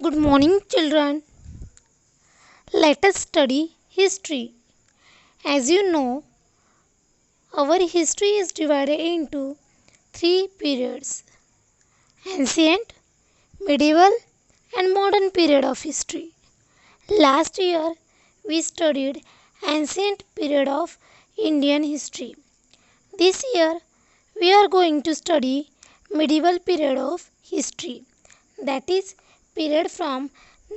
Good morning, children. Let us study history. As you know, our history is divided into three periods: ancient, medieval, and modern period of history. Last year, we studied ancient period of Indian history. This year, we are going to study medieval period of history. That is period from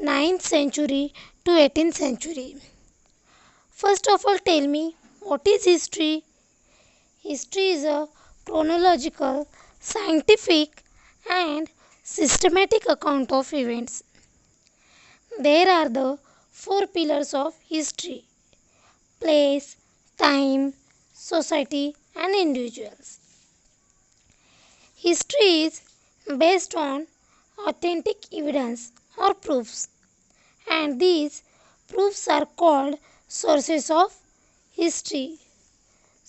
9th century to 18th century. First of all, tell me what is history? History is a chronological, scientific, and systematic account of events. There are the four pillars of history: place, time, society, and individuals. History is based on authentic evidence or proofs, and these proofs are called sources of history.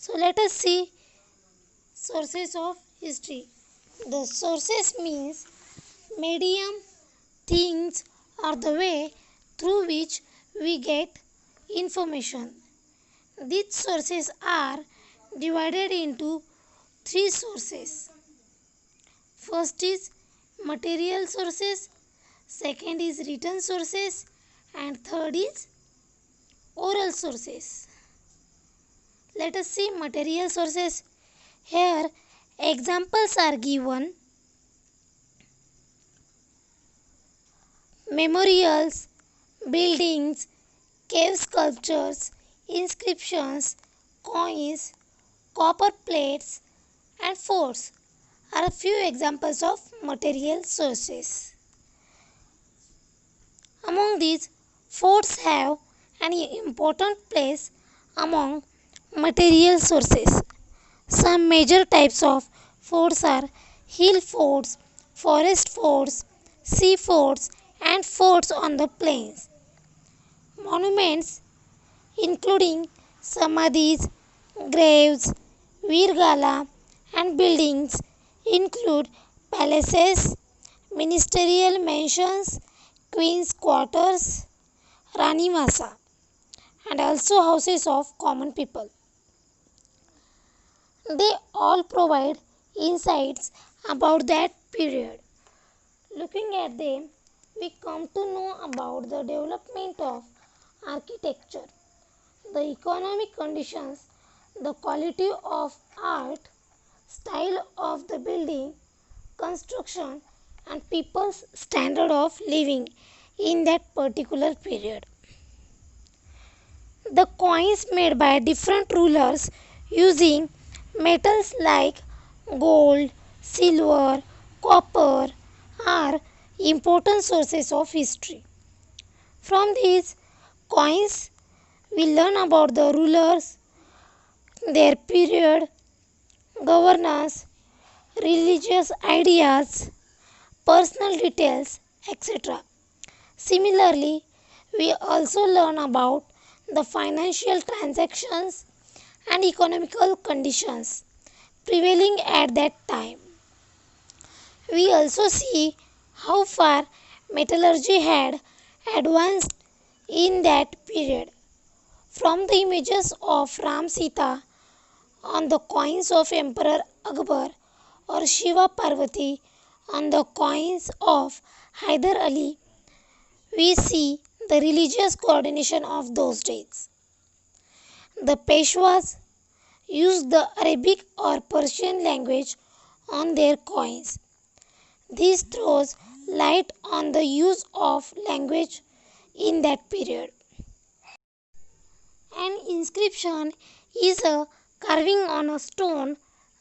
So let us see sources of history. The sources means medium, things, or the way through which we get information. These sources are divided into three sources. First is material sources, second is written sources, and third is oral sources. Let us see material sources. Here examples are given: memorials, buildings, cave sculptures, inscriptions, coins, copper plates, and forts are a few examples of material sources. Among these, forts have an important place among material sources. Some major types of forts are hill forts, forest forts, sea forts, and forts on the plains. Monuments including samadhis, graves, virgala, and buildings include palaces, ministerial mansions, queen's quarters, Ranivasa, and also houses of common people. They all provide insights about that period. Looking at them, we come to know about the development of architecture, the economic conditions, the quality of art, style of the building, construction, and people's standard of living in that particular period. The coins made by different rulers using metals like gold, silver, copper are important sources of history. From these coins, we learn about the rulers, their period, governance, religious ideas, personal details, etc. Similarly, we also learn about the financial transactions and economical conditions prevailing at that time. We also see how far metallurgy had advanced in that period. From the images of Ram Sita on the coins of Emperor Akbar or Shiva Parvati on the coins of Hyder Ali, we see the religious coordination of those days. The Peshwas used the Arabic or Persian language on their coins. This throws light on the use of language in that period. An inscription is a carving on a stone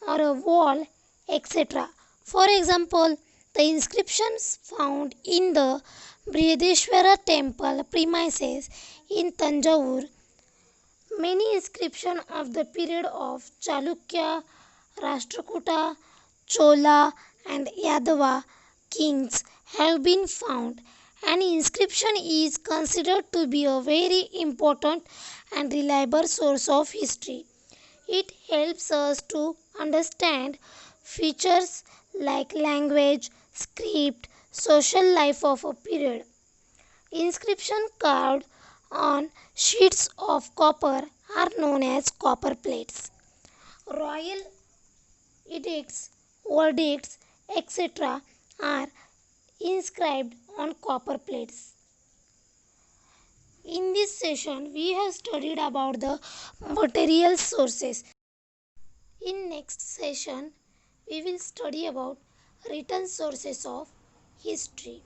or a wall, etc. For example, the inscriptions found in the Brihadeshwara temple premises in Tanjavur. Many inscriptions of the period of Chalukya, Rashtrakuta, Chola, and Yadava kings have been found. An inscription is considered to be a very important and reliable source of history. It helps us to understand features like language, script, social life of a period. Inscription carved on sheets of copper are known as copper plates. Royal edicts, verdicts, etc. are inscribed on copper plates. In this session, we have studied about the material sources. In next session, we will study about written sources of history.